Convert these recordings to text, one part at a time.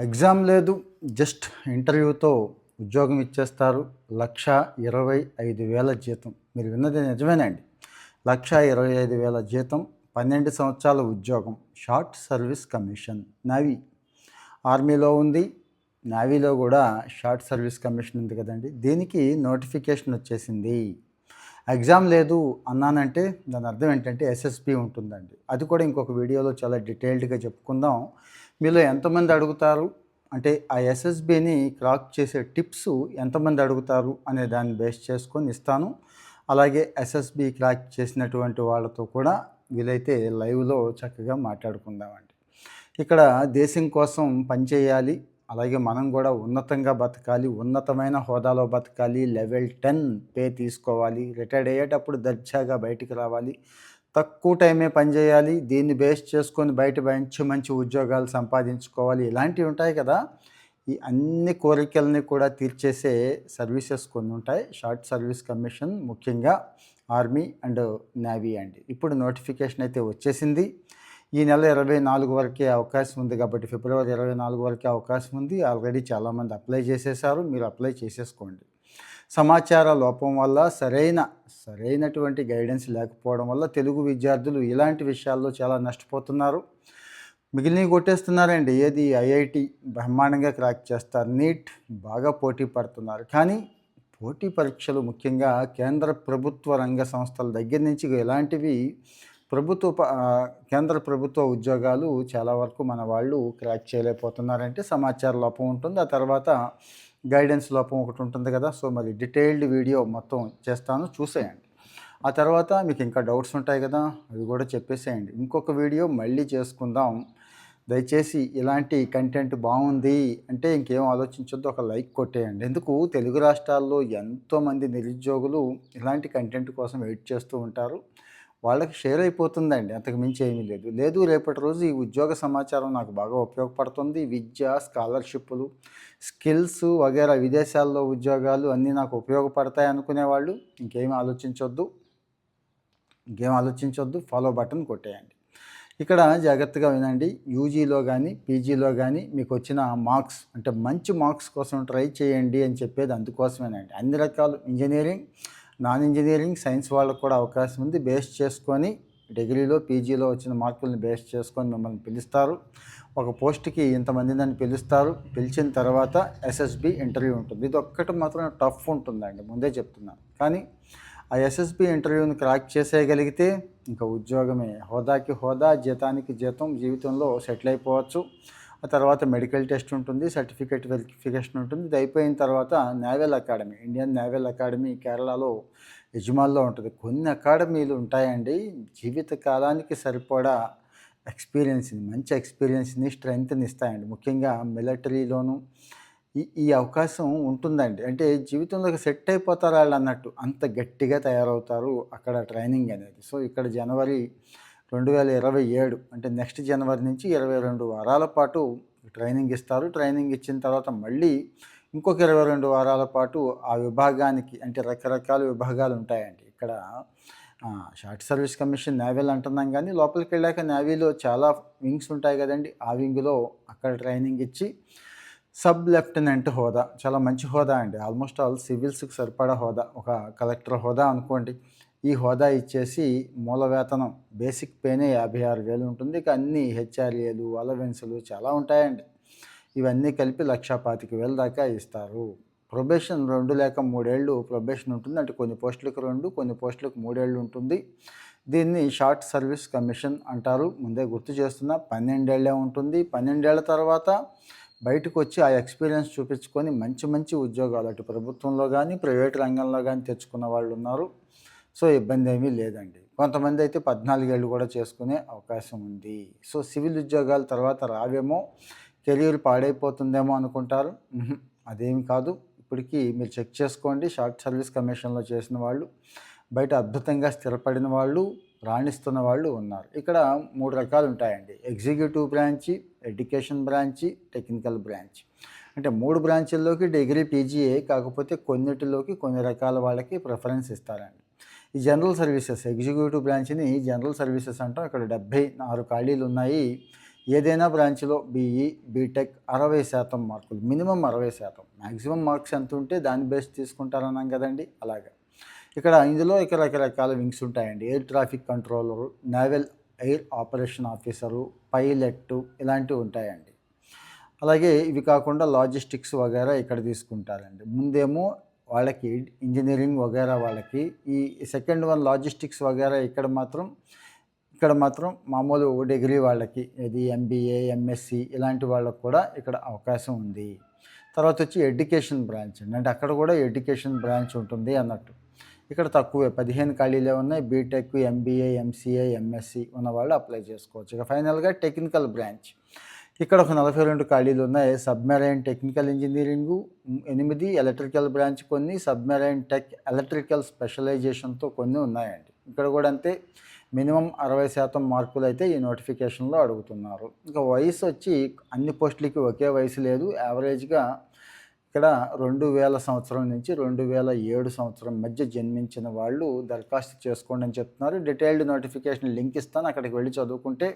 Exam లేదు. Just ఇంటర్వ్యూతో ఉద్యోగం ఇచ్చేస్తారు. 1,25,000 జీతం. మీరు విన్నది నిజమేనండి. 1,25,000 జీతం, 12 సంవత్సరాల ఉద్యోగం. Short service commission. నేవీ. ఆర్మీలో ఉంది. నేవీలో కూడా షార్ట్ సర్వీస్ కమిషన్ ఉంది కదండి. దీనికి నోటిఫికేషన్ వచ్చేసింది. ఎగ్జామ్ లేదు అన్నానంటే దాని అర్థం ఏంటంటే ఎస్ఎస్బి ఉంటుందండి. అది కూడా ఇంకొక వీడియోలో చాలా డీటెయిల్డ్గా చెప్పుకుందాం. మీలో ఎంతమంది అడుగుతారు అంటే ఆ ఎస్ఎస్బిని క్రాక్ చేసే టిప్స్ ఎంతమంది అడుగుతారు అనే దాన్ని బేస్ చేసుకొని ఇస్తాను. అలాగే ఎస్ఎస్బి క్రాక్ చేసినటువంటి వాళ్ళతో కూడా వీలైతే లైవ్లో చక్కగా మాట్లాడుకుందామండి. ఇక్కడ దేశం కోసం పనిచేయాలి, అలాగే మనం కూడా ఉన్నతంగా బతకాలి, ఉన్నతమైన హోదాలో బతకాలి, లెవెల్ 10 పే తీసుకోవాలి, రిటైర్డ్ అయ్యేటప్పుడు దర్జాగా బయటికి రావాలి, తక్కువ టైమే పనిచేయాలి, దీన్ని బేస్ చేసుకొని బయట మంచి మంచి ఉద్యోగాలు సంపాదించుకోవాలి, ఇలాంటివి ఉంటాయి కదా. ఈ అన్ని కోరికల్ని కూడా తీర్చేసే సర్వీసెస్ కొన్ని ఉంటాయి. షార్ట్ సర్వీస్ కమిషన్ ముఖ్యంగా ఆర్మీ అండ్ నేవీ అండి. ఇప్పుడు నోటిఫికేషన్ అయితే వచ్చేసింది. ఈ నెల 24 వరకే అవకాశం ఉంది కాబట్టి ఫిబ్రవరి 24 వరకే అవకాశం ఉంది. ఆల్రెడీ చాలామంది అప్లై చేసేసారు. మీరు అప్లై చేసేసుకోండి. సమాచార లోపం వల్ల సరైనటువంటి గైడెన్స్ లేకపోవడం వల్ల తెలుగు విద్యార్థులు ఇలాంటి విషయాల్లో చాలా నష్టపోతున్నారు. మిగిలినవి కొట్టేస్తున్నారండి. ఏది ఐఐటి బ్రహ్మాండంగా క్రాక్ చేస్తారు, నీట్ బాగా పోటీ పడుతున్నారు. కానీ పోటీ పరీక్షలు ముఖ్యంగా కేంద్ర ప్రభుత్వ రంగ సంస్థల దగ్గర నుంచి ఇలాంటివి కేంద్ర ప్రభుత్వ ఉద్యోగాలు చాలా వరకు మన వాళ్ళు క్రాక్ చేయలేకపోతున్నారంటే సమాచార లోపం ఉంటుంది. ఆ తర్వాత గైడెన్స్ లోపం ఒకటి ఉంటుంది కదా. సో మరి డీటెయిల్డ్ వీడియో మొత్తం చేస్తాను, చూసేయండి. ఆ తర్వాత మీకు ఇంకా డౌట్స్ ఉంటాయి కదా, అవి కూడా చెప్పేసేయండి. ఇంకొక వీడియో మళ్ళీ చేసుకుందాం. దయచేసి ఇలాంటి కంటెంట్ బాగుంది అంటే ఇంకేం ఆలోచించొద్దు, ఒక లైక్ కొట్టేయండి. ఎందుకు తెలుగు రాష్ట్రాల్లో ఎంతోమంది నిరుద్యోగులు ఇలాంటి కంటెంట్ కోసం వెయిట్ చేస్తూ ఉంటారు. వాళ్ళకి షేర్ అయిపోతుందండి, అంతకు మించి ఏమీ లేదు. రేపటి రోజు ఈ ఉద్యోగ సమాచారం నాకు బాగా ఉపయోగపడుతుంది. విద్య, స్కాలర్షిప్లు, స్కిల్స్ వగేరా, విదేశాల్లో ఉద్యోగాలు అన్నీ నాకు ఉపయోగపడతాయి అనుకునే వాళ్ళు ఇంకేం ఆలోచించొద్దు, ఫాలో బటన్ కొట్టేయండి. ఇక్కడ జాగ్రత్తగా వినండి. యూజీలో కానీ పీజీలో కానీ మీకు వచ్చిన మార్క్స్ అంటే మంచి మార్క్స్ కోసం ట్రై చేయండి అని చెప్పేది అందుకోసమేనండి. అన్ని రకాలు ఇంజనీరింగ్, నాన్ ఇంజనీరింగ్, సైన్స్ వాళ్ళకు కూడా అవకాశం ఉంది. బేస్ చేసుకొని డిగ్రీలో పీజీలో వచ్చిన మార్కులను బేస్ చేసుకొని మిమ్మల్ని పిలుస్తారు. ఒక పోస్ట్కి ఇంతమందిని పిలుస్తారు. పిలిచిన తర్వాత ఎస్ఎస్బి ఇంటర్వ్యూ ఉంటుంది. ఇది ఒక్కటి మాత్రం టఫ్ ఉంటుందండి, ముందే చెప్తున్నాను. కానీ ఆ ఎస్ఎస్బి ఇంటర్వ్యూని క్రాక్ చేసేయగలిగితే ఇంకా ఉద్యోగమే. హోదాకి హోదా, జీతానికి జీతం, జీవితంలో సెటిల్ అయిపోవచ్చు. ఆ తర్వాత మెడికల్ టెస్ట్ ఉంటుంది, సర్టిఫికేట్ వెరిఫికేషన్ ఉంటుంది. ఇది అయిపోయిన తర్వాత naval academy, Indian naval academy కేరళలో యజమాల్లో ఉంటుంది. కొన్ని అకాడమీలు ఉంటాయండి, జీవిత కాలానికి సరిపడా మంచి ఎక్స్పీరియన్స్ని, స్ట్రెంగ్త్ని ఇస్తాయండి. ముఖ్యంగా మిలిటరీలోను ఈ అవకాశం ఉంటుందండి. అంటే జీవితంలోకి సెట్ అయిపోతారు వాళ్ళు అన్నట్టు, అంత గట్టిగా తయారవుతారు అక్కడ ట్రైనింగ్ అనేది. సో ఇక్కడ జనవరి 2027 అంటే నెక్స్ట్ జనవరి నుంచి 22 వారాల పాటు ట్రైనింగ్ ఇస్తారు. ట్రైనింగ్ ఇచ్చిన తర్వాత మళ్ళీ ఇంకొక 22 వారాల పాటు ఆ విభాగానికి, అంటే రకరకాల విభాగాలు ఉంటాయండి. ఇక్కడ షార్ట్ సర్వీస్ కమిషన్ నేవల్ అంటున్నాం, కానీ లోపలికి వెళ్ళాక నేవీలో చాలా వింగ్స్ ఉంటాయి కదండి. ఆ వింగ్లో అక్కడ ట్రైనింగ్ ఇచ్చి సబ్ లెఫ్టినెంట్ హోదా, చాలా మంచి హోదా అండి. ఆల్మోస్ట్ ఆల్ సివిల్స్కి సరిపడా హోదా, ఒక కలెక్టర్ హోదా అనుకోండి. ఈ హోదా ఇచ్చేసి మూల వేతనం బేసిక్ పేనే 56,000 ఉంటుంది. ఇక అన్ని హెచ్ఆర్ఏలు, అలవెన్సులు చాలా ఉంటాయండి. ఇవన్నీ కలిపి 1,25,000 దాకా ఇస్తారు. ప్రొబేషన్ 2 లేక 3 ఏళ్ళు ప్రొబేషన్ ఉంటుంది. అంటే కొన్ని పోస్టులకు 2, కొన్ని పోస్టులకు 3 ఏళ్ళు ఉంటుంది. దీన్ని షార్ట్ సర్వీస్ కమిషన్ అంటారు. ముందే గుర్తు చేస్తున్నా, 12 ఏళ్ళే ఉంటుంది. 12 ఏళ్ల తర్వాత బయటకు వచ్చి ఆ ఎక్స్పీరియన్స్ చూపించుకొని మంచి మంచి ఉద్యోగాలు అటు ప్రభుత్వంలో కానీ ప్రైవేట్ రంగంలో కానీ తెచ్చుకున్న వాళ్ళు ఉన్నారు. సో ఇబ్బంది ఏమీ లేదండి. కొంతమంది అయితే 14 ఏళ్ళు కూడా చేసుకునే అవకాశం ఉంది. సో సివిల్ ఉద్యోగాల తర్వాత రావేమో, కెరీర్ పాడైపోతుందేమో అనుకుంటారు. అదేమి కాదు. ఇప్పటికీ మీరు చెక్ చేసుకోండి, షార్ట్ సర్వీస్ కమిషన్లో చేసిన వాళ్ళు, బయట అద్భుతంగా స్థిరపడిన వాళ్ళు, రాణిస్తున్న వాళ్ళు ఉన్నారు. ఇక్కడ 3 రకాలు ఉంటాయండి: executive branch, education branch, technical branch. అంటే 3 బ్రాంచీల్లోకి డిగ్రీ పీజీఏ, కాకపోతే కొన్నిటిలోకి కొన్ని రకాల వాళ్ళకి ప్రిఫరెన్స్ ఇస్తారండి. ఈ జనరల్ సర్వీసెస్ ఎగ్జిక్యూటివ్ బ్రాంచ్ని జనరల్ సర్వీసెస్ అంటాం. ఇక్కడ 76 ఖాళీలు ఉన్నాయి. ఏదైనా బ్రాంచ్లో బీఈ, బీటెక్ 60% మార్కులు, మినిమం 60%. మ్యాక్సిమం మార్క్స్ ఎంత ఉంటే దాన్ని బేస్ తీసుకుంటారన్నాం కదండి, అలాగా. ఇందులో రకరకాల వింగ్స్ ఉంటాయండి. Air traffic controller, naval air operation officer, pilot ఇలాంటివి ఉంటాయండి. అలాగే ఇవి కాకుండా లాజిస్టిక్స్ వగైరా ఇక్కడ తీసుకుంటారండి. ముందేమో వాళ్ళకి ఇంజనీరింగ్ వగైరా వాళ్ళకి, ఈ సెకండ్ వన్ లాజిస్టిక్స్ వగైరా ఇక్కడ మాత్రం మామూలు డిగ్రీ వాళ్ళకి, ఇది ఎంబీఏ, ఎంఎస్సి ఇలాంటి వాళ్ళకు కూడా ఇక్కడ అవకాశం ఉంది. తర్వాత వచ్చి ఎడ్యుకేషన్ బ్రాంచ్ అండి, అంటే అక్కడ కూడా ఎడ్యుకేషన్ బ్రాంచ్ ఉంటుంది అన్నట్టు. ఇక్కడ తక్కువే 15 ఖాళీలే ఉన్నాయి. బీటెక్, ఎంబీఏ, ఎంసీఏ, ఎంఎస్సి ఉన్నవాళ్ళు అప్లై చేసుకోవచ్చు. ఇక ఫైనల్గా టెక్నికల్ బ్రాంచ్, ఇక్కడ ఒక 42 ఖాళీలు ఉన్నాయి. Submarine technical engineering 8, electrical branch కొన్ని, సబ్మెరైన్ టెక్ ఎలక్ట్రికల్ స్పెషలైజేషన్తో కొన్ని ఉన్నాయండి. ఇక్కడ కూడా అంతే, మినిమం 60% మార్కులు అయితే ఈ నోటిఫికేషన్లో అడుగుతున్నారు. ఇంకా వయసు వచ్చి అన్ని పోస్టులకి ఒకే వయసు లేదు. యావరేజ్గా ఇక్కడ 2000 సంవత్సరం నుంచి 2007 సంవత్సరం మధ్య జన్మించిన వాళ్ళు దరఖాస్తు చేసుకోండి అని చెప్తున్నారు. డీటెయిల్డ్ నోటిఫికేషన్ లింక్ ఇస్తాను, అక్కడికి వెళ్ళి చదువుకుంటే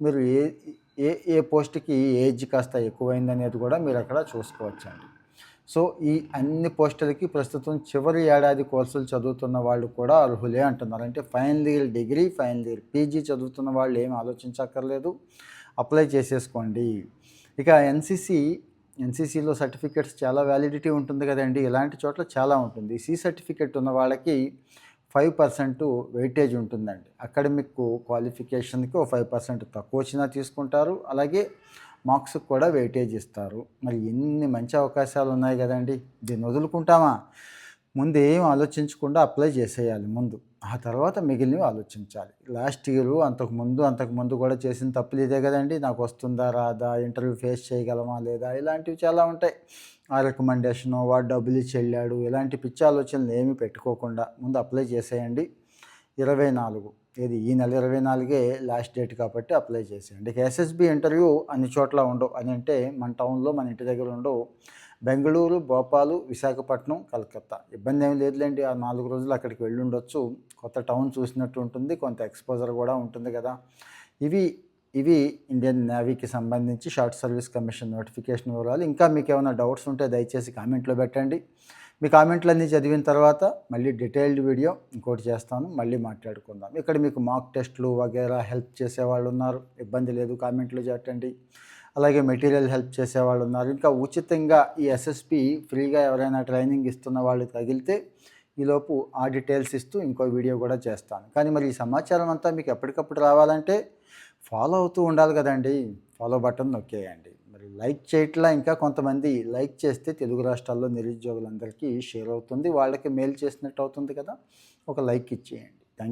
మీరు ఏ పోస్ట్కి ఏజ్ కాస్త ఎక్కువైందనేది కూడా మీరు అక్కడ చూసుకోవచ్చండి. సో ఈ అన్ని పోస్టులకి ప్రస్తుతం చివరి ఏడాది కోర్సులు చదువుతున్న వాళ్ళు కూడా అర్హులే అంటున్నారు. అంటే final year degree, final year PG చదువుతున్న వాళ్ళు ఏమి ఆలోచించక్కర్లేదు, అప్లై చేసేసుకోండి. ఇక ఎన్సీసీలో సర్టిఫికెట్స్ చాలా వ్యాలిడిటీ ఉంటుంది కదండి, ఇలాంటి చోట్ల చాలా ఉంటుంది. సి సర్టిఫికెట్ ఉన్న వాళ్ళకి 5% వెయిటేజ్ ఉంటుందండి. అకాడమిక్ క్వాలిఫికేషన్కి 5% తక్కువ వచ్చినా తీసుకుంటారు. అలాగే మార్క్స్కి కూడా వెయిటేజ్ ఇస్తారు. మరి ఎన్ని మంచి అవకాశాలు ఉన్నాయి కదండి, దీన్ని వదులుకుంటామా? ముందు ఏం ఆలోచించకుండా అప్లై చేసేయాలి ముందు, ఆ తర్వాత మిగిలినవి ఆలోచించాలి. లాస్ట్ ఇయర్ అంతకుముందు కూడా చేసిన తప్పులు ఇదే కదండి. నాకు వస్తుందా రాదా, ఇంటర్వ్యూ ఫేస్ చేయగలమా లేదా, ఇలాంటివి చాలా ఉంటాయి. ఆ రికమెండేషను, వాడు డబ్బులు ఇచ్చి వెళ్ళాడు, ఇలాంటి పిచ్చి ఆలోచనలు ఏమీ పెట్టుకోకుండా ముందు అప్లై చేసేయండి. 24 ఈ నెల 24 లాస్ట్ డేట్ కాబట్టి అప్లై చేసేయండి. ఇక ఎస్ఎస్బి ఇంటర్వ్యూ అన్ని చోట్ల ఉండవు, అని అంటే మన టౌన్లో మన ఇంటి దగ్గర ఉండవు. బెంగళూరు, భోపాలు, విశాఖపట్నం, కలకత్తా, ఇబ్బంది ఏమి లేదులేండి. ఆ 4 రోజులు అక్కడికి వెళ్ళి ఉండొచ్చు, కొత్త టౌన్ చూసినట్టు ఉంటుంది, కొంత ఎక్స్పోజర్ కూడా ఉంటుంది కదా. ఇవి ఇండియన్ నేవీకి సంబంధించి షార్ట్ సర్వీస్ కమిషన్ నోటిఫికేషన్ వివరాలు. ఇంకా మీకు ఏమైనా డౌట్స్ ఉంటే దయచేసి కామెంట్లో పెట్టండి. మీ కామెంట్లన్నీ చదివిన తర్వాత మళ్ళీ డీటెయిల్డ్ వీడియో ఇంకోటి చేస్తాను, మళ్ళీ మాట్లాడుకుందాం. ఇక్కడ మీకు మాక్ టెస్ట్లు వగైరా హెల్ప్ చేసేవాళ్ళు ఉన్నారు, ఇబ్బంది లేదు, కామెంట్లో పెట్టండి. అలాగే మెటీరియల్ హెల్ప్ చేసేవాళ్ళు ఉన్నారు. ఇంకా ఉచితంగా ఈ ఎస్ఎస్పి ఫ్రీగా ఎవరైనా ట్రైనింగ్ ఇస్తున్న వాళ్ళు తగిలితే ఈలోపు ఆ డీటెయిల్స్ ఇస్తూ ఇంకో వీడియో కూడా చేస్తాను. కానీ మరి ఈ సమాచారం అంతా మీకు ఎప్పటికప్పుడు రావాలంటే ఫాలో అవుతూ ఉండాలి కదండి. ఫాలో బటన్ నొక్కేయండి. మరి లైక్ చేయట్లా, ఇంకా కొంతమంది లైక్ చేస్తే తెలుగు రాష్ట్రాల్లో నిరుద్యోగులందరికీ షేర్ అవుతుంది, వాళ్ళకి మేలు చేసినట్టు అవుతుంది కదా. ఒక లైక్ ఇచ్చేయండి.